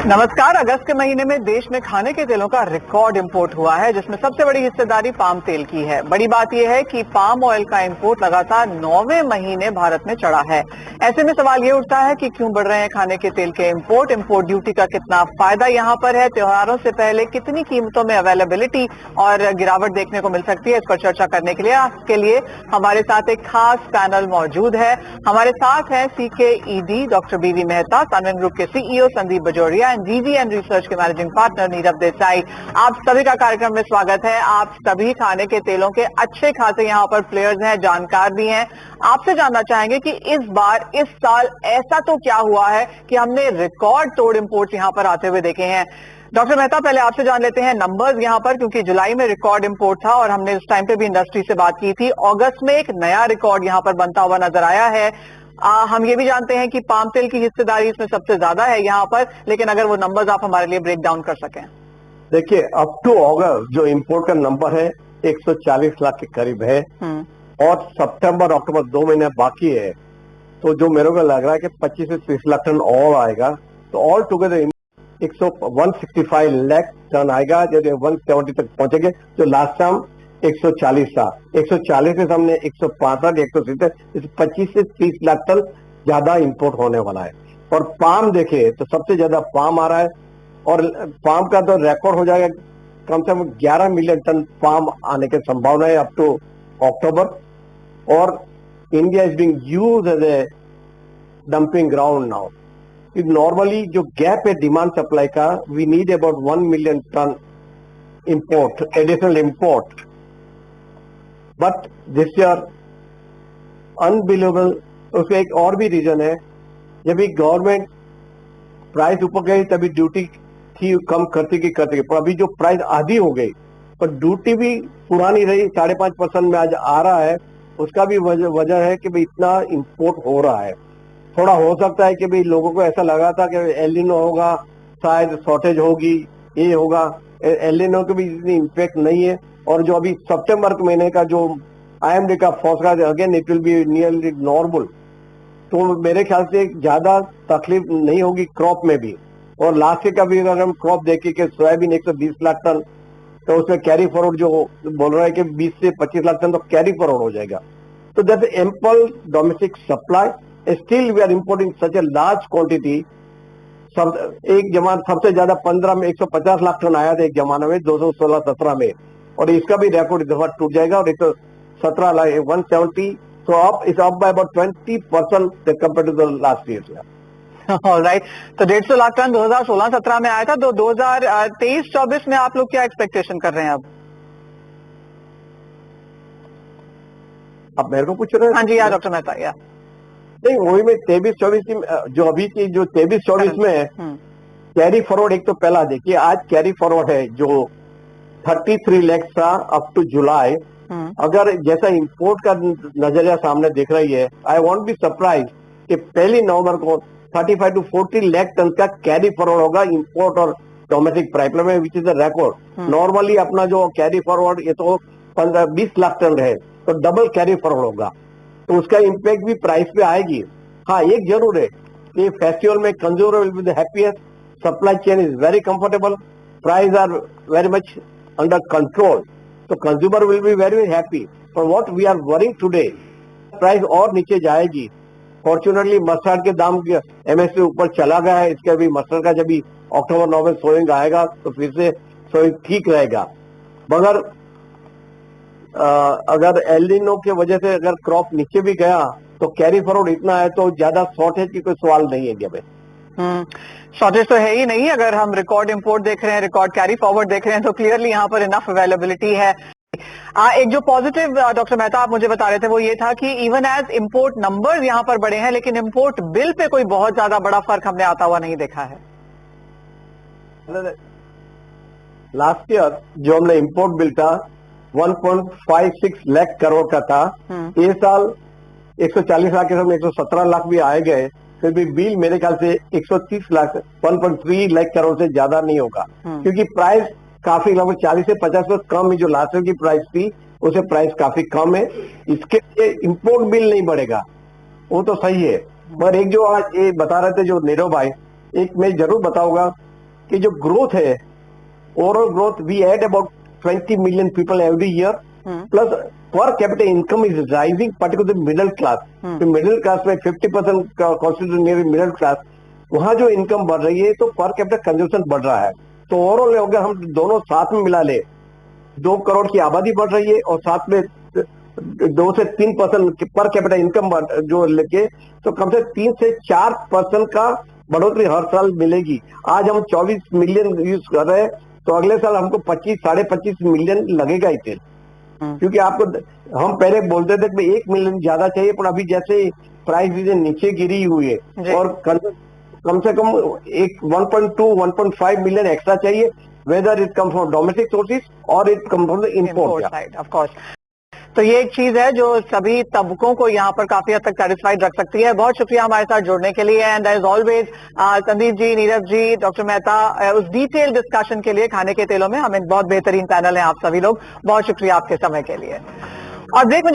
नमस्कार। अगस्त के महीने में देश में खाने के तेलों का रिकॉर्ड इंपोर्ट हुआ है, जिसमें सबसे बड़ी हिस्सेदारी पाम तेल की है। बड़ी बात यह है कि पाम ऑयल का इंपोर्ट लगातार 9वें महीने भारत में चढ़ा है। ऐसे में सवाल ये उठता है कि क्यों बढ़ रहे हैं खाने के तेल के इंपोर्ट ड्यूटी का कितना फायदा यहाँ पर है, त्योहारों से पहले कितनी कीमतों में अवेलेबिलिटी और गिरावट देखने को मिल सकती है। इस पर चर्चा करने के लिए हमारे साथ एक खास पैनल मौजूद है। हमारे साथ है CKED डॉक्टर बीवी मेहता, सनवन ग्रुप के CEO Sandeep Bajoria, GVN research के मैनेजिंग पार्टनर नीरव देसाई। आप सभी का कार्यक्रम में स्वागत है। आप सभी खाने के तेलों के अच्छे खासे यहाँ पर प्लेयर्स हैं, जानकार भी हैं। आपसे जानना चाहेंगे कि इस साल ऐसा तो क्या हुआ है कि हमने रिकॉर्ड तोड़ इंपोर्ट्स यहाँ पर आते हुए देखे हैं। डॉक्टर मेहता, पहले आपसे जान लेते हैं नंबर्स यहाँ पर, क्योंकि जुलाई में रिकॉर्ड इंपोर्ट था और हमने उस टाइम पे भी इंडस्ट्री से बात की थी। अगस्त में एक नया रिकॉर्ड यहाँ पर बनता हुआ नजर आया है। हम ये भी जानते हैं कि पाम तेल की हिस्सेदारी इसमें सबसे ज्यादा है यहाँ पर, लेकिन अगर वो नंबर्स आप हमारे लिए ब्रेक डाउन कर सकें। देखिए, अप टू अगस्त जो इंपोर्ट का नंबर है 140 लाख के करीब है और सितंबर अक्टूबर 2 महीने बाकी है, तो जो मेरे को लग रहा है कि 25 से 30 लाख टन और आएगा। तो ऑल टुगेदर 165 लाख टन आएगा, जब 170 तक पहुंचेंगे। जो लास्ट टाइम 140 था, 140 से सामने 165, 170, 25 से 30 लाख टन ज्यादा इंपोर्ट होने वाला है। और पाम देखे तो सबसे ज्यादा पाम आ रहा है और पाम का तो रिकॉर्ड हो जाएगा, कम से कम 11 मिलियन टन पाम आने की संभावना है अप टू अक्टूबर। और India is being used as a dumping ground now. Normally जो गैप है डिमांड सप्लाई का, we need about 1 million tonne import, additional import, but this year unbelievable. उसका एक और भी रीजन है, जब भी गवर्नमेंट प्राइस ऊपर गई तभी ड्यूटी थी कम करती पर अभी जो प्राइस आधी हो गई, पर ड्यूटी भी पुरानी रही, 5.5% में आज आ रहा है। उसका भी वजह है कि भाई इतना इंपोर्ट हो रहा है। थोड़ा हो सकता है कि भाई लोगों को ऐसा लगा था कि एल नीनो होगा, शायद शॉर्टेज होगी, ये होगा। एल नीनो की भी इतनी इम्पैक्ट नहीं है। और जो अभी सितंबर के महीने का जो IMD का forecast, again it will be nearly normal. तो मेरे ख्याल से ज्यादा तकलीफ नहीं होगी क्रॉप में भी। और लास्ट का भी अगर हम क्रॉप देखें कि सोयाबीन 120 लाख टन, तो उसमें कैरी फॉरवर्ड जो बोल रहा है कि 20 से 25 लाख टन तो कैरी फॉरवर्ड हो जाएगा। तो that's ample domestic supply. Still we are importing such a large quantity. एक जमाना सबसे ज्यादा 15 में 150 लाख टन आया था एक जमाना में, 2016-17 में, और इसका भी रिकॉर्ड इस दफा टूट जाएगा। और 117 लाख 170, तो up is up by about 20% compare to the last year. Alright, तो 150 लाख टन 2016-17 में आया था। तो 2023-24 में आप लोग क्या एक्सपेक्टेशन कर रहे हैं अब? आप मेरे को पूछ रहे हैं? हाँ जी, डॉक्टर मेहता। या नहीं, वही में 23-24 की जो अभी की जो 23-24 में है, कैरी फॉरवर्ड एक तो पहला देखिए, आज कैरी फॉरवर्ड है जो 33 लाख था अप टू जुलाई। अगर जैसा इंपोर्ट का नजरिया सामने दिख रही है, आई वॉन्ट बी सरप्राइज कि 1 नवंबर को 35 to 40 लाख टन का कैरी फॉरवर्ड होगा इंपोर्ट और डोमेस्टिक पाइपलाइन में, which is the record. Normally अपना जो कैरी फॉरवर्ड ये तो 15-20 लाख टन है, तो डबल कैरी फॉरवर्ड होगा। तो उसका इम्पैक्ट भी प्राइस पे आएगी। हाँ, एक जरूर है कि फेस्टिवल में consumer will be the happiest, supply chain is very comfortable, price are very much under control, तो consumer will be very happy. पर what we are worrying today, price और नीचे जाएगी। फॉर्चुनेटली मस्टर्ड के दाम MSP ऊपर चला गया है, इसके भी मस्टर्ड का जब भी अक्टूबर-नवंबर में सोइंग आएगा तो फिर से सोइंग ठीक रहेगा। मगर अगर एल नीनो की वजह से अगर क्रॉप नीचे भी गया तो कैरी फॉरवर्ड इतना है तो ज्यादा शॉर्टेज की कोई सवाल नहीं है इंडिया में। शॉर्टेज तो है ही नहीं। अगर हम रिकॉर्ड इंपोर्ट देख रहे हैं, रिकॉर्ड कैरी फॉरवर्ड देख रहे हैं, तो क्लियरली यहाँ पर इनफ अवेलेबिलिटी है। एक जो पॉजिटिव डॉक्टर मेहता आप मुझे बता रहे थे वो ये था कि इवन एज इंपोर्ट नंबर्स यहाँ पर बड़े हैं, लेकिन इंपोर्ट बिल पे कोई बहुत ज्यादा बड़ा फर्क हमने आता हुआ नहीं देखा है। लास्ट ईयर जो हमने इंपोर्ट बिल था 1.56 लाख करोड़ का था, ये साल 140 लाख के सामने 117 लाख भी आए गए, फिर भी बिल मेरे ख्याल से 130 लाख 1.3 लाख करोड़ से ज्यादा नहीं होगा, क्योंकि प्राइस काफी लगभग 40 से 50% कम है। जो लास्ट ईयर की प्राइस थी उसे प्राइस काफी कम है। इसके लिए इंपोर्ट बिल नहीं बढ़ेगा, वो तो सही है। पर एक जो आज ये बता रहे थे जो नीरव भाई, एक मैं जरूर बताऊंगा कि जो ग्रोथ है, overall growth, we add about 20 million people every year, plus per capita income is rising, particularly middle class. तो मिडिल क्लास में 50% कॉन्स्टिट्यूट नियर मिडिल क्लास, वहां जो इनकम बढ़ रही है तो पर कैपिटा कंजम्पशन बढ़ रहा है। तो ओवरऑल अगर हम दोनों साथ में मिला ले, 2 करोड़ की आबादी बढ़ रही है और साथ में 2 से 3% पर कैपिटा इनकम जो लेके, तो कम से 3 से 4% का बढ़ोतरी हर साल मिलेगी। आज हम 24 मिलियन यूज कर रहे हैं, तो अगले साल हमको 25-25.5 मिलियन लगेगा ही तेल। क्योंकि आपको, हम पहले बोलते थे कि 1 मिलियन ज्यादा चाहिए, पर अभी जैसे प्राइस नीचे गिरी हुई है और कम से कम एक 1.2-1.5 मिलियन एक्स्ट्रा चाहिए, whether it come from domestic sources or it come from the import side, of course. तो ये एक चीज है जो सभी तबकों को यहाँ पर काफी हद तक सेटिस्फाइड रख सकती है। बहुत शुक्रिया हमारे साथ जुड़ने के लिए, and as always Sandeep ji, Neeraj ji, doctor Mehta, उस डिटेल डिस्कशन के लिए खाने के तेलों में। हमें बहुत बेहतरीन पैनल है आप सभी लोग, बहुत शुक्रिया आपके समय के लिए। और ब्रेक में